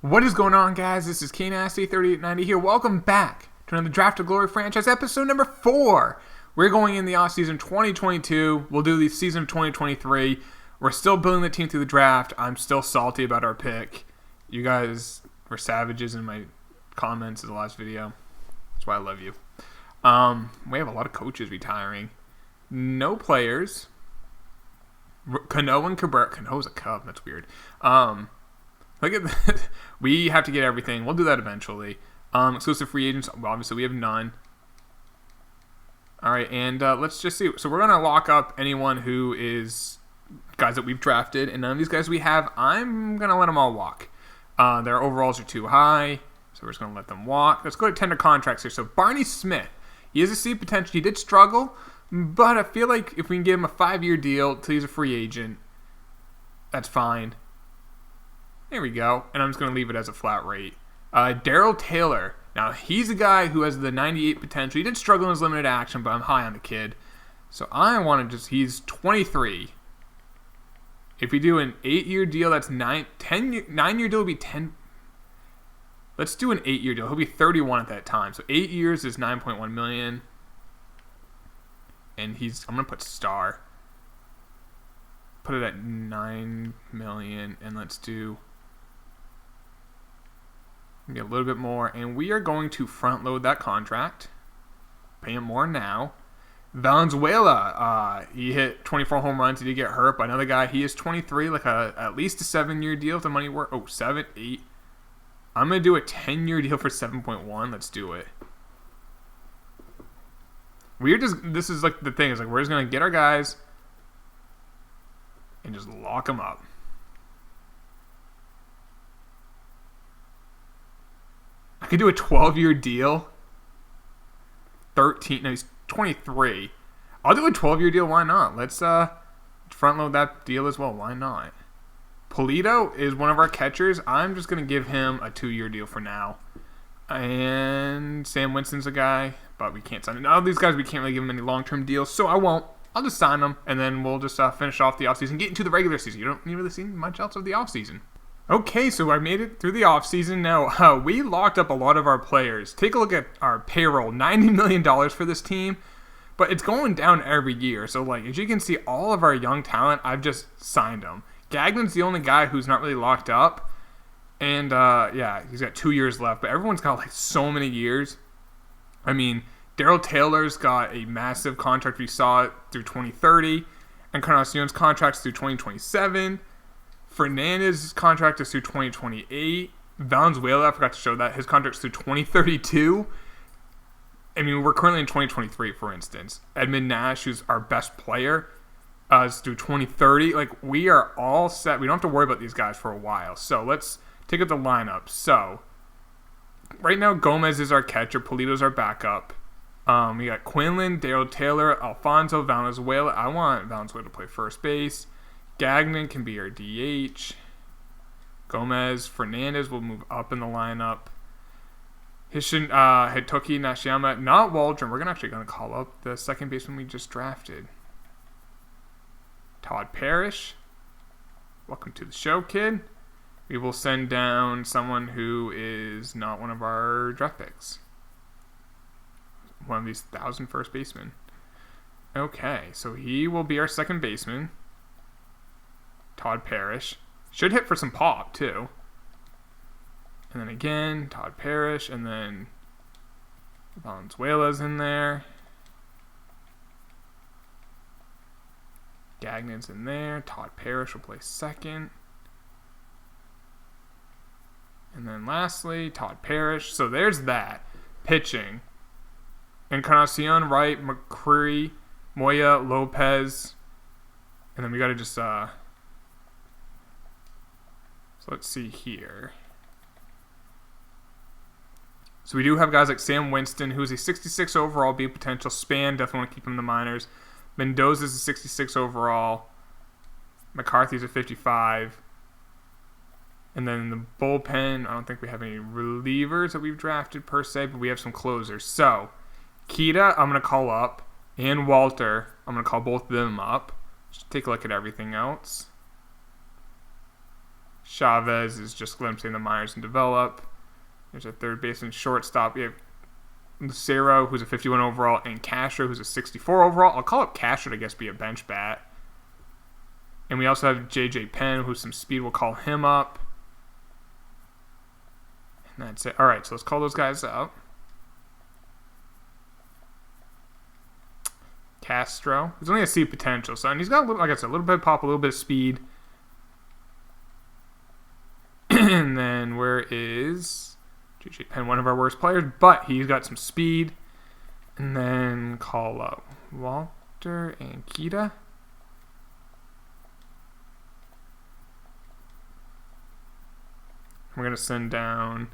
What is going on, guys? This is KNasty3890 here. Welcome back to another Draft of Glory franchise, episode number 4. We're going in the offseason 2022. We'll do the season of 2023. We're still building the team through the draft. I'm still salty about our pick. You guys were savages in my comments in the last video. That's why I love you. We have a lot of coaches retiring. No players. Cano and Cabrera. Cano's a Cub. That's weird. Look at that. We have to get everything. We'll do that eventually. Exclusive free agents. Obviously, we have none. All right, and let's just see. So we're going to lock up anyone who is guys that we've drafted. And none of these guys we have, I'm going to let them all walk. Their overalls are too high, so we're just going to let them walk. Let's go to tender contracts here. So Barney Smith. He has a C potential. He did struggle, but I feel like if we can give him a 5-year deal till he's a free agent, that's fine. There we go. And I'm just going to leave it as a flat rate. Daryl Taylor. Now, he's a guy who has the 98 potential. He did struggle in his limited action, but I'm high on the kid. So I want to just... He's 23. If we do an 8-year deal, that's 9-year deal would be 10... Let's do an 8-year deal. He'll be 31 at that time. So 8 years is 9.1 million. And he's... I'm going to put star. Put it at 9 million. And let's do... Get a little bit more, and we are going to front load that contract. Pay him more now. Valenzuela, he hit 24 home runs. He did get hurt by another guy. He is 23, like at least a 7-year deal if the money were 7, 8. I'm gonna do a 10-year deal for 7.1. Let's do it. This is like the thing is like we're just gonna get our guys and just lock them up. I could do a 12-year deal. 13. No, he's 23. I'll do a 12-year deal. Why not? Let's front load that deal as well. Why not? Polito is one of our catchers. I'm just going to give him a 2-year deal for now. And Sam Winston's a guy, but we can't sign him. All these guys, we can't really give them any long-term deals, so I won't. I'll just sign them, and then we'll just finish off the offseason, get into the regular season. You don't really see much else of the offseason. Okay, so I made it through the offseason. Now, we locked up a lot of our players. Take a look at our payroll, $90 million for this team, but it's going down every year. So, like, as you can see, all of our young talent, I've just signed them. Gagnon's the only guy who's not really locked up, and, yeah, he's got 2 years left, but everyone's got, like, so many years. I mean, Daryl Taylor's got a massive contract. We saw it through 2030, and Encarnacion's contract's through 2027. Fernandez's contract is through 2028. Valenzuela, I forgot to show that. His contract's through 2032. I mean, we're currently in 2023, for instance. Edmund Nash, who's our best player, is through 2030. Like, we are all set. We don't have to worry about these guys for a while. So, let's take up the lineup. So, right now, Gomez is our catcher. Polito's our backup. We got Quinlan, Daryl Taylor, Alfonso, Valenzuela. I want Valenzuela to play first base. Gagnon can be our DH. Gomez, Fernandez will move up in the lineup. Hitoki Nashiyama, not Waldron. We're actually going to call up the second baseman we just drafted. Todd Parrish. Welcome to the show, kid. We will send down someone who is not one of our draft picks. One of these 1,000 first basemen. Okay, so he will be our second baseman. Todd Parrish. Should hit for some pop, too. And then again, Todd Parrish, and then Valenzuela's in there. Gagnon's in there. Todd Parrish will play second. And then lastly, Todd Parrish. So there's that. Pitching. Encarnacion, Wright, McCreary, Moya, Lopez. And then we got to just... Let's see here. So we do have guys like Sam Winston, who's a 66 overall, be a potential span. Definitely want to keep him in the minors. Mendoza's a 66 overall. McCarthy's a 55. And then in the bullpen, I don't think we have any relievers that we've drafted per se, but we have some closers. So, Kita, I'm going to call up. And Walter, I'm going to call both of them up. Just take a look at everything else. Chavez is just glimpsing the minors and develop. There's a third baseman, shortstop. We have Lucero, who's a 51 overall, and Castro, who's a 64 overall. I'll call up Castro to, I guess, be a bench bat. And we also have J.J. Penn, who's some speed. We'll call him up. And that's it. All right, so let's call those guys up. Castro. He's only a C potential, so and he's got, like I said, a little bit of pop, a little bit of speed. And then where is J.J. Penn, one of our worst players, but he's got some speed. And then call up Walter and Kita. We're going to send down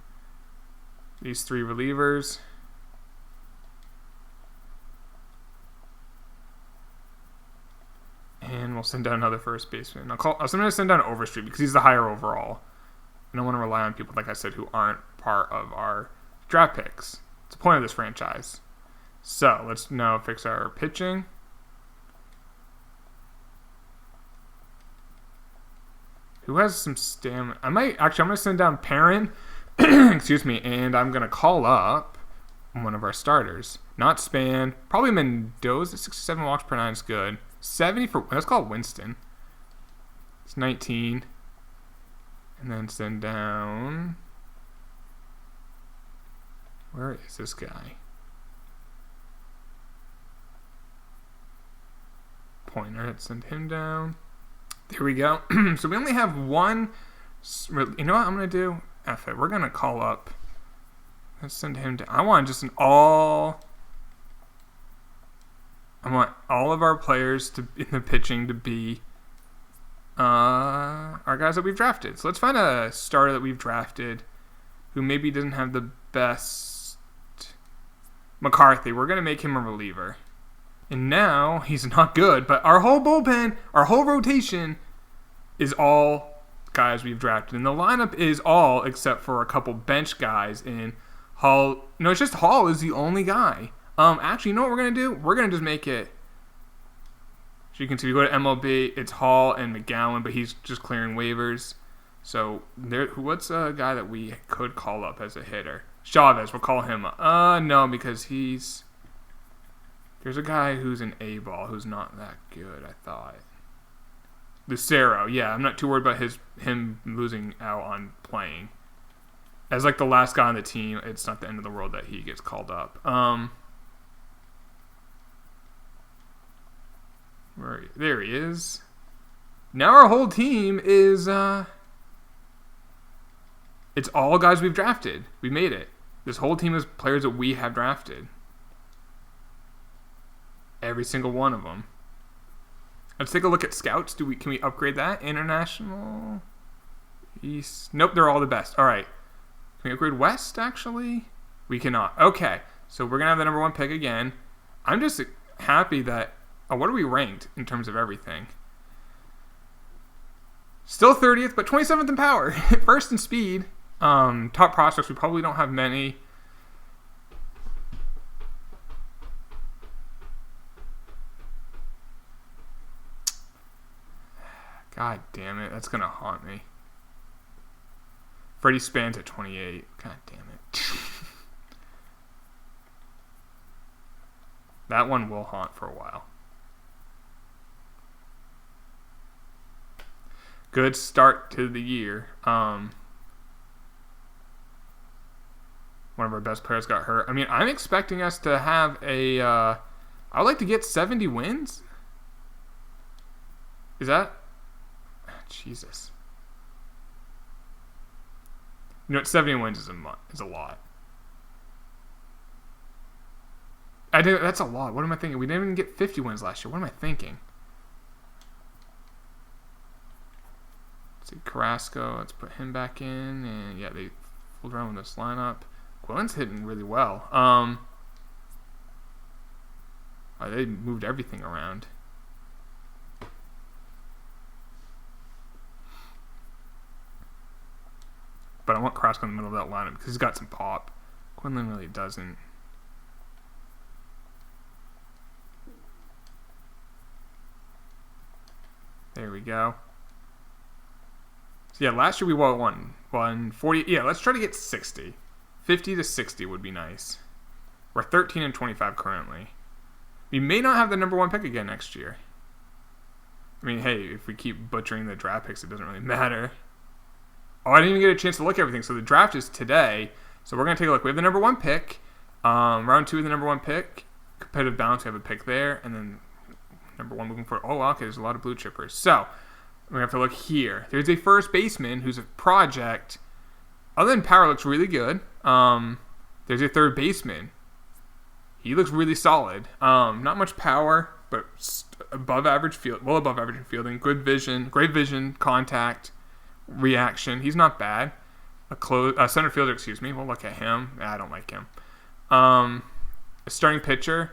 these 3 relievers. And we'll send down another first baseman. I'm going to send down Overstreet because he's the higher overall. I don't want to rely on people, like I said, who aren't part of our draft picks. It's the point of this franchise. So let's now fix our pitching. Who has some stamina? I'm going to send down Perrin, excuse me, and I'm going to call up one of our starters. Not Span, probably Mendoza, 67 walks per 9 is good. 70 for, let's call it Winston. It's 19. And then send down, where is this guy? Pointer, let's send him down. There we go. So we only have one. You know what I'm going to do? F it. We're going to call up. Let's send him down. I want all of our players in the pitching to be our guys that we've drafted. So let's find a starter that we've drafted who maybe doesn't have the best. McCarthy. We're going to make him a reliever. And now, he's not good, but our whole bullpen, our whole rotation is all guys we've drafted. And the lineup is all except for a couple bench guys in Hall. No, it's just Hall is the only guy. Actually, you know what we're going to do? We're going to just make it. So you can see, we go to MLB, it's Hall and McGowan, but he's just clearing waivers. So, what's a guy that we could call up as a hitter? Chavez, we'll call him up. No, because there's a guy who's an A-ball who's not that good, I thought. Lucero, yeah, I'm not too worried about him losing out on playing. As like the last guy on the team, it's not the end of the world that he gets called up. There he is. Now our whole team is it's all guys we've drafted. We made it. This whole team is players that we have drafted. Every single one of them. Let's take a look at scouts. Can we upgrade that? International East. Nope, they're all the best. All right. Can we upgrade West, actually? We cannot. Okay. So we're going to have the number 1 pick again. I'm just happy that... Oh, what are we ranked in terms of everything? Still 30th, but 27th in power. First in speed. Top prospects, we probably don't have many. God damn it. That's going to haunt me. Freddie Span's at 28. God damn it. That one will haunt for a while. Good start to the year. One of our best players got hurt. I mean, I'm expecting us to have a... I would like to get 70 wins. Is that... Jesus. You know what? 70 wins is a lot. That's a lot. What am I thinking? We didn't even get 50 wins last year. What am I thinking? Let's see, Carrasco. Let's put him back in. And yeah, they fooled around with this lineup. Quillen's hitting really well. They moved everything around. But I want Carrasco in the middle of that lineup because he's got some pop. Quinlan really doesn't. There we go. So yeah, last year we won 140. Yeah, let's try to get 60. 50 to 60 would be nice. We're 13 and 25 currently. We may not have the number 1 pick again next year. I mean, hey, if we keep butchering the draft picks, it doesn't really matter. Oh, I didn't even get a chance to look at everything. So the draft is today. So we're going to take a look. We have the number 1 pick. Round 2 is the number 1 pick. Competitive balance, we have a pick there. And then number 1 moving forward. Oh, okay, there's a lot of blue chippers. So we have to look here. There's a first baseman who's a project. Other than power, looks really good. There's a third baseman. He looks really solid. Not much power, but above average fielding. Good vision, great vision, contact, reaction. He's not bad. A center fielder, excuse me. We'll look at him. I don't like him. A starting pitcher,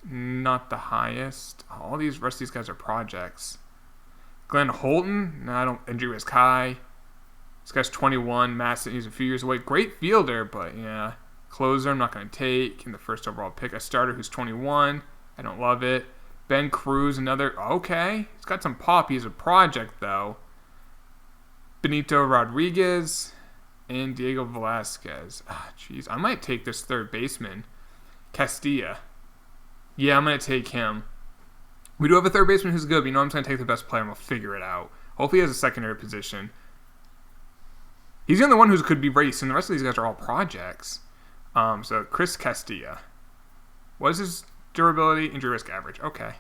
not the highest. All these rest of these guys are projects. Glenn Holton, no, I don't. Injury risk high. This guy's 21. Masson, he's a few years away. Great fielder, but yeah. Closer, I'm not going to take in the first overall pick. A starter who's 21. I don't love it. Ben Cruz, another. Okay. He's got some pop. He's a project, though. Benito Rodriguez and Diego Velasquez. Jeez. I might take this third baseman. Castilla. Yeah, I'm going to take him. We do have a third baseman who's good, but I'm just going to take the best player and we'll figure it out. Hopefully he has a secondary position. He's the only one who could be very soon. The rest of these guys are all projects. So Chris Castilla. What is his durability? Injury risk average. Okay.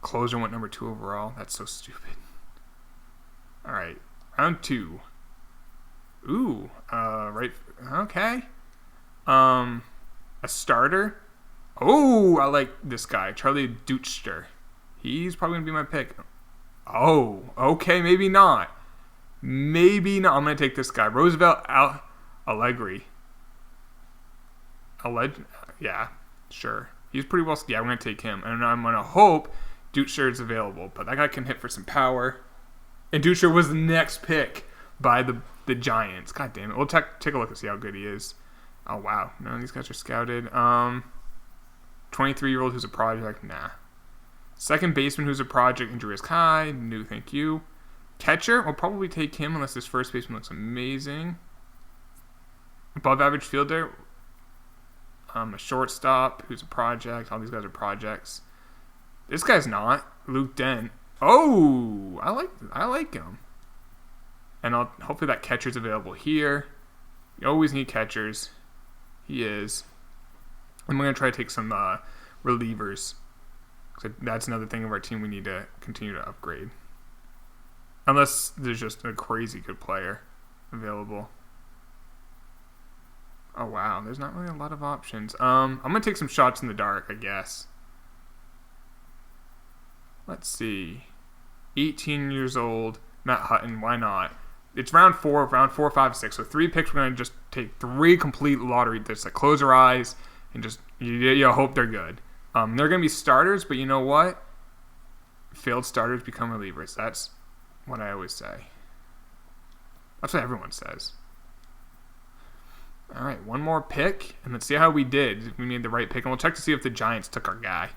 Closer went number 2 overall. That's so stupid. All right. Round 2. Ooh. Right. Okay. A starter. Oh, I like this guy. Charlie Dutcher. He's probably going to be my pick. Oh, okay. Maybe not. Maybe not. I'm going to take this guy. Roosevelt Allegri. Yeah, sure. He's pretty well. Yeah, I'm going to take him. And I'm going to hope Dutcher is available. But that guy can hit for some power. And Dutcher was the next pick by the Giants. God damn it. We'll take a look and see how good he is. Oh, wow. None of these guys are scouted. 23-year-old who's a project. Nah. Second baseman who's a project. Injury risk high. No, thank you. Catcher, we'll probably take him unless this first baseman looks amazing. Above average fielder. A shortstop who's a project. All these guys are projects. This guy's not. Luke Dent. Oh, I like him. And hopefully that catcher's available here. You always need catchers. He is. And we're going to try to take some relievers. So that's another thing of our team we need to continue to upgrade. Unless there's just a crazy good player available. Oh, wow. There's not really a lot of options. I'm going to take some shots in the dark, I guess. Let's see. 18 years old. Matt Hutton. Why not? It's round 4, 5, 6. So 3 picks. We're going to just take 3 complete lottery. Just like close our eyes and just you hope they're good. They're going to be starters, but you know what? Failed starters become relievers. That's what I always say. That's what everyone says. All right, one more pick, and let's see how we did. We made the right pick, and we'll check to see if the Giants took our guy.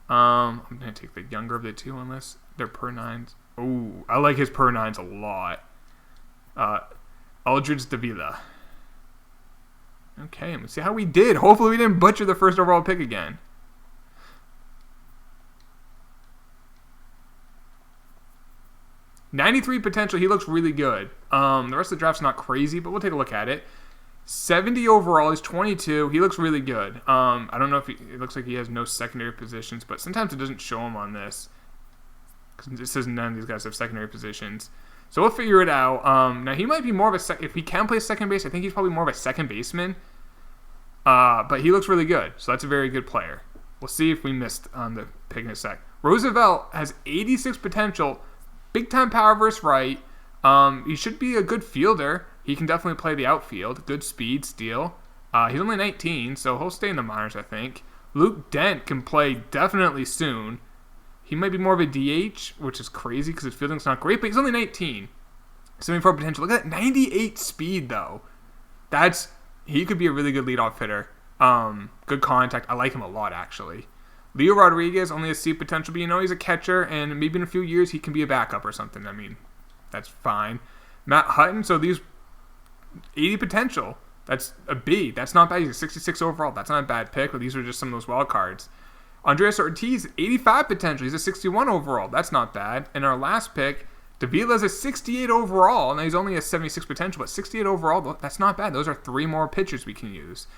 I'm going to take the younger of the two on this. They're per 9s. Oh, I like his per 9s a lot. Aldridge Davila. Okay, let's see how we did. Hopefully we didn't butcher the first overall pick again. '93 potential. He looks really good. The rest of the draft's not crazy, but we'll take a look at it. 70 overall. He's 22. He looks really good. I don't know if it looks like he has no secondary positions, but sometimes it doesn't show him on this. Because it says none of these guys have secondary positions. So we'll figure it out. Now, he might be more of a if he can play second base, I think he's probably more of a second baseman. But he looks really good. So that's a very good player. We'll see if we missed on the pick in a sec. Roosevelt has 86 potential. Big time power versus right. He should be a good fielder. He can definitely play the outfield. Good speed, steal. He's only 19, so he'll stay in the minors, I think. Luke Dent can play definitely soon. He might be more of a DH, which is crazy because his fielding's not great, but he's only 19. 74 potential. Look at that 98 speed, though. He could be a really good leadoff hitter. Good contact. I like him a lot, actually. Leo Rodriguez, only a C potential, but he's a catcher, and maybe in a few years he can be a backup or something. I mean, that's fine. Matt Hutton, so these 80 potential. That's a B. That's not bad. He's a 66 overall. That's not a bad pick, but these are just some of those wild cards. Andres Ortiz, 85 potential. He's a 61 overall. That's not bad. And our last pick, Davila's a 68 overall. Now, he's only a 76 potential, but 68 overall, that's not bad. Those are 3 more pitchers we can use.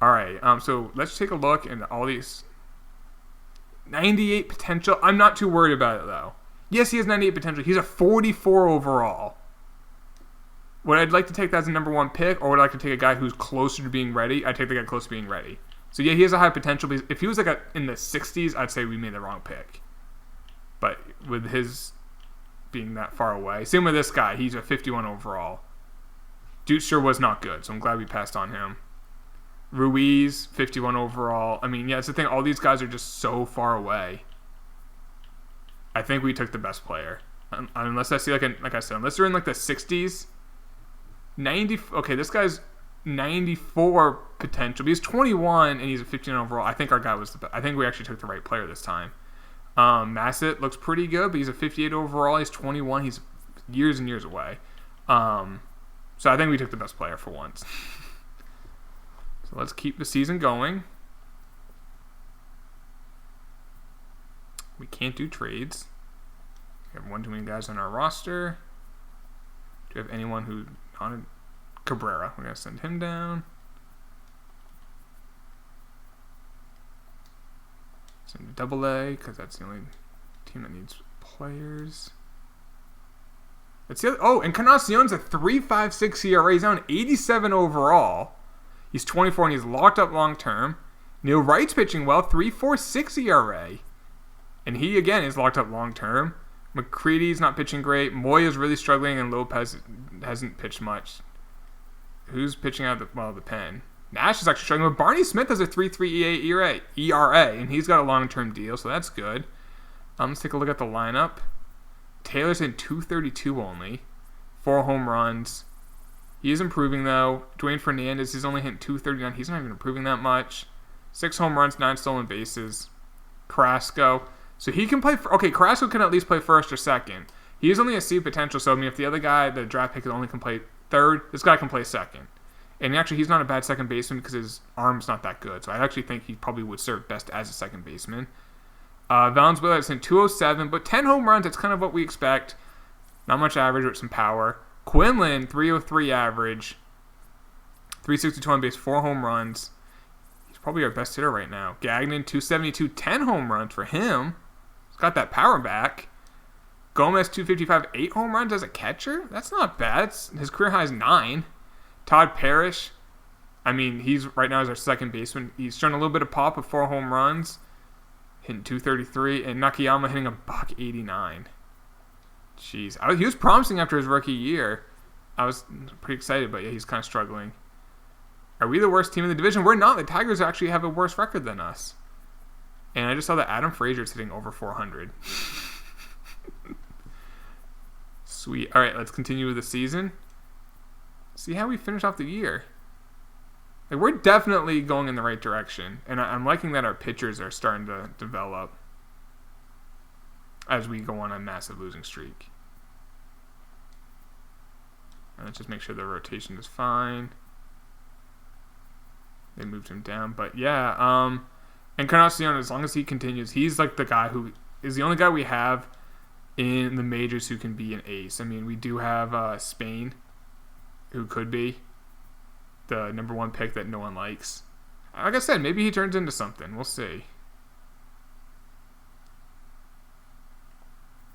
All right, so let's take a look at all these. 98 potential. I'm not too worried about it, though. Yes, he has 98 potential. He's a 44 overall. Would I like to take that as a number 1 pick, or would I like to take a guy who's closer to being ready? I'd take the guy close to being ready. So, yeah, he has a high potential. But if he was like in the 60s, I'd say we made the wrong pick. But with his being that far away. Same with this guy. He's a 51 overall. Dude sure was not good, so I'm glad we passed on him. Ruiz, 51 overall. I mean, yeah, it's the thing. All these guys are just so far away. I think we took the best player. Unless I see, like I said, unless they're in like the 60s. 90. Okay, this guy's 94 potential. He's 21 and he's a 15 overall. I think our guy was the best. I think we actually took the right player this time. Massett looks pretty good, but he's a 58 overall. He's 21. He's years and years away. So I think we took the best player for once. So let's keep the season going. We can't do trades. We have one too many guys on our roster. Do we have anyone who on Cabrera? We're going to send him down. Send to Double A because that's the only team that needs players. Let's see. Oh, Encarnacion's a 3.56 ERA. He's on 87 overall. He's 24 and he's locked up long term. Neil Wright's pitching well, 3.46 ERA. And he, again, is locked up long term. McCready's not pitching great. Moya's really struggling, and Lopez hasn't pitched much. Who's pitching out the pen? Nash is actually struggling, but Barney Smith has a 3.38 ERA, and he's got a long-term deal, so that's good. Let's take a look at the lineup. Taylor's in 232 only. 4 home runs. He is improving, though. Dwayne Fernandez is only hitting 239. He's not even improving that much. 6 home runs, 9 stolen bases. Carrasco. So he can play... Carrasco can at least play first or second. He is only a C potential, so I mean, if the other guy, the draft pick, only can play third, this guy can play second. And actually, he's not a bad second baseman because his arm's not that good. So I actually think he probably would serve best as a second baseman. Valenzuela is in 207, but 10 home runs, that's kind of what we expect. Not much average with some power. Quinlan, 303 average. 362 on base, 4 home runs. He's probably our best hitter right now. Gagnon, 272, 10 home runs for him. He's got that power back. Gomez, 255, 8 home runs as a catcher? That's not bad. His career high is 9. Todd Parrish, I mean, he's right now is our second baseman. He's shown a little bit of pop with 4 home runs. Hitting 233. And Nakayama hitting a $189. Jeez. He was promising after his rookie year. I was pretty excited, but yeah, he's kind of struggling. Are we the worst team in the division? We're not. The Tigers actually have a worse record than us. And I just saw that Adam Frazier's hitting over 400. Sweet. All right, let's continue with the season. See how we finish off the year. Like, we're definitely going in the right direction. And I'm liking that our pitchers are starting to develop as we go on a massive losing streak. And let's just make sure the rotation is fine. They moved him down. But yeah, Encarnacion, as long as he continues, he's like the guy who is the only guy we have in the majors who can be an ace. I mean, we do have Spain, who could be the number 1 pick that no one likes. Like I said, maybe he turns into something. We'll see.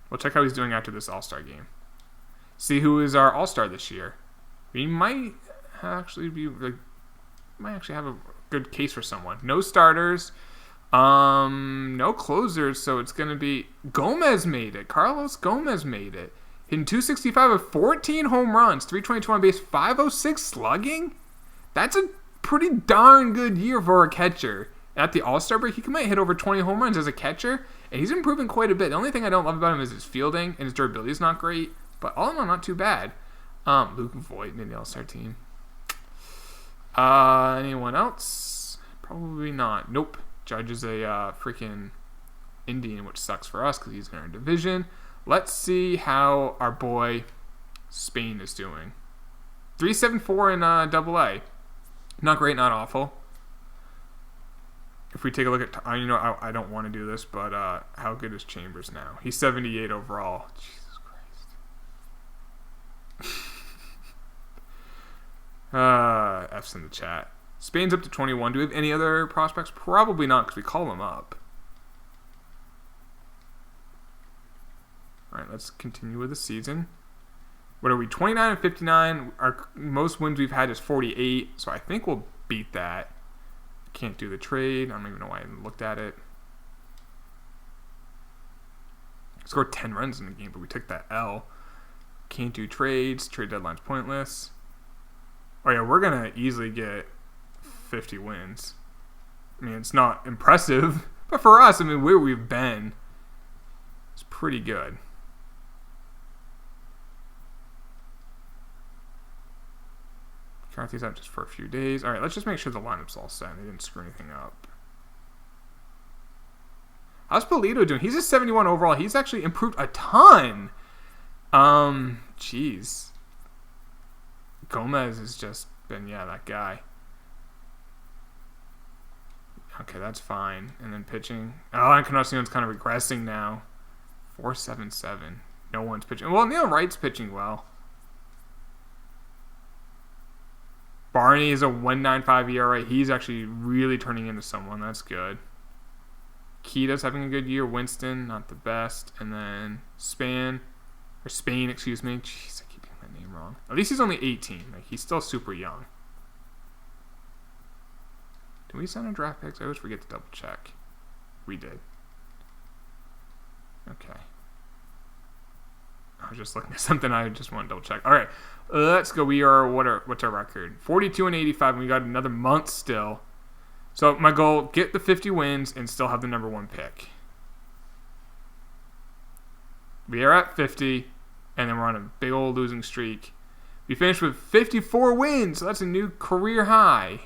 We'll check how he's doing after this All-Star game. See who is our All-Star this year. We might actually have a good case for someone. No starters. No closers, so it's going to be... Gomez made it. Carlos Gomez made it. Hitting 265 with 14 home runs, 322 on base, 506 slugging? That's a pretty darn good year for a catcher. At the All-Star break, he might hit over 20 home runs as a catcher, and he's improving quite a bit. The only thing I don't love about him is his fielding, and his durability is not great, but all in all, not too bad. Luke Voigt made the All-Star team. Anyone else? Probably not. Nope. Judge is a freaking Indian, which sucks for us because he's in our division. Let's see how our boy Spain is doing. 374 in AA. Not great, not awful. If we take a look at, I don't want to do this, but how good is Chambers now? He's 78 overall. Jesus Christ. F's in the chat. Spain's up to 21. Do we have any other prospects? Probably not, because we call them up. All right, let's continue with the season. What are we, 29 and 59? Our most wins we've had is 48, so I think we'll beat that. Can't do the trade. I don't even know why I even looked at it. Scored 10 runs in the game, but we took that L. Can't do trades. Trade deadline's pointless. Oh, yeah, we're going to easily get 50 wins. I mean, it's not impressive, but for us, I mean, where we've been, it's pretty good. Count these out just for a few days. All right, let's just make sure the lineup's all set. They didn't screw anything up. How's Polito doing? He's a 71 overall. He's actually improved a ton. Jeez. Gomez has just been, that guy. Okay, that's fine. And then pitching. Oh, and Encarnacion's kind of regressing now. 4.77. No one's pitching. Well, Neil Wright's pitching well. Barney is a 1.95 ERA. He's actually really turning into someone. That's good. Kita's having a good year. Winston, not the best. And then Spain, excuse me. Jeez, I keep getting that name wrong. At least he's only 18. Like, he's still super young. Did we sign a draft picks? I always forget to double check. We did. Okay. I was just looking at something. I just want to double check. All right, let's go. What's our record? 42 and 85, and we got another month still. So my goal, get the 50 wins and still have the number 1 pick. We are at 50, and then we're on a big old losing streak. We finished with 54 wins, so that's a new career high.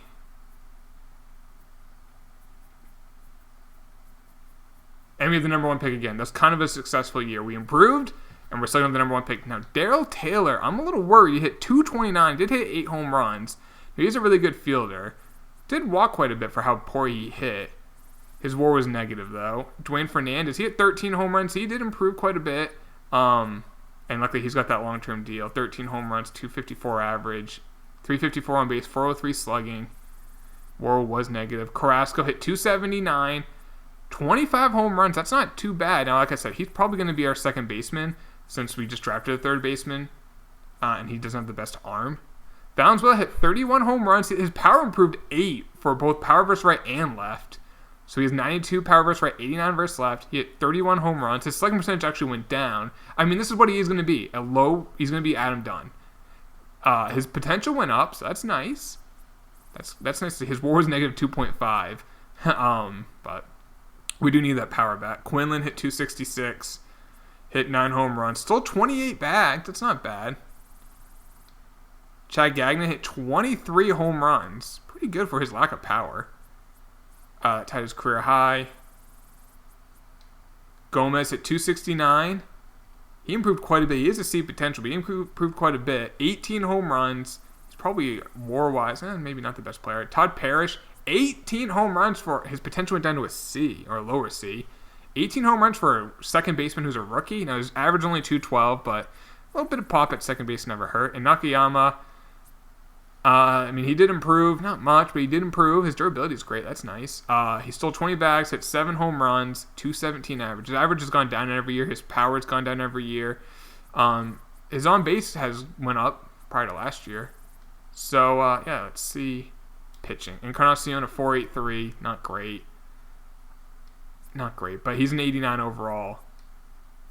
And we have the number 1 pick again. That's kind of a successful year. We improved, and we're still on the number 1 pick. Now, Darryl Taylor, I'm a little worried. He hit 229, did hit 8 home runs. He's a really good fielder. Did walk quite a bit for how poor he hit. His WAR was negative, though. Dwayne Fernandez, he hit 13 home runs. He did improve quite a bit. And luckily, he's got that long-term deal. 13 home runs, 254 average, 354 on base, 403 slugging. WAR was negative. Carrasco hit 279, 25 home runs. That's not too bad. Now, like I said, he's probably going to be our second baseman since we just drafted a third baseman, and he doesn't have the best arm. Valenzuela hit 31 home runs. His power improved 8 for both power versus right and left. So he has 92 power versus right, 89 versus left. He hit 31 home runs. His slugging percentage actually went down. I mean, this is what he is going to be. He's going to be Adam Dunn. His potential went up, so that's nice. That's nice. His WAR was negative 2.5. But we do need that power back. Quinlan hit 266. Hit 9 home runs. Still 28 bagged. That's not bad. Chad Gagnon hit 23 home runs. Pretty good for his lack of power. Tied his career high. Gomez hit 269. He improved quite a bit. He is a C potential, but he improved quite a bit. 18 home runs. He's probably WAR-wise, maybe not the best player. Todd Parrish, 18 home runs for his potential went down to a C, or a lower C. 18 home runs for a second baseman who's a rookie. Now, his average only 212, but a little bit of pop at second base never hurt. And Nakayama, he did improve. Not much, but he did improve. His durability is great. That's nice. He stole 20 bags, hit 7 home runs, 217 average. His average has gone down every year. His power has gone down every year. His on-base has went up prior to last year. So, let's see. Pitching. Encarnacion, a 4.83. Not great. Not great, but he's an 89 overall.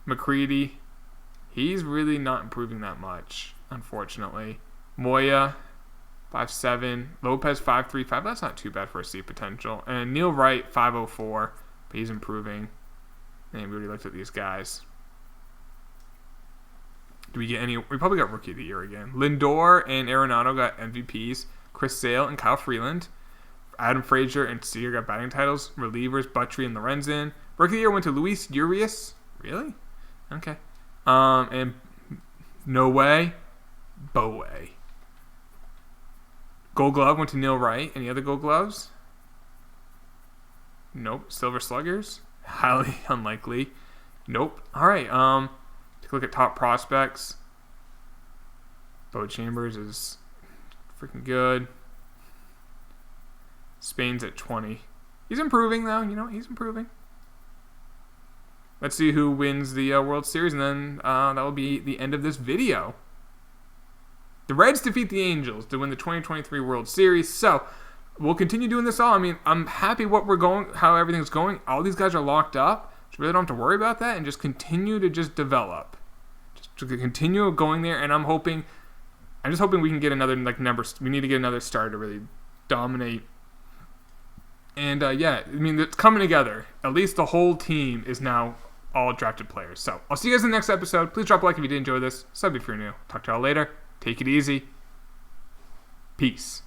McCready, he's really not improving that much, unfortunately. Moya, 5.7. Lopez, 5.35. That's not too bad for a C potential. And Neil Wright, 5.04. But he's improving. And we already looked at these guys. Do we get any? We probably got Rookie of the Year again. Lindor and Arenado got MVPs. Chris Sale and Kyle Freeland. Adam Frazier and Seager got batting titles. Relievers, Buttrey and Lorenzen. Rookie of the year went to Luis Urias. Really? Okay. And no way. Bowe. Gold Glove went to Neil Wright. Any other Gold Gloves? Nope. Silver Sluggers? Highly unlikely. Nope. All right. Take a look at top prospects. Bo Chambers is freaking good. Spain's at 20. He's improving, though. He's improving. Let's see who wins the World Series, and then that will be the end of this video. The Reds defeat the Angels to win the 2023 World Series. So we'll continue doing this all. I mean, I'm happy how everything's going. All these guys are locked up. So really don't have to worry about that, and just continue to just develop. Just to continue going there, and I'm just hoping we can get another we need to get another starter to really dominate. And it's coming together. At least the whole team is now all drafted players. So I'll see you guys in the next episode. Please drop a like if you did enjoy this. Sub if you're new. Talk to y'all later. Take it easy. Peace.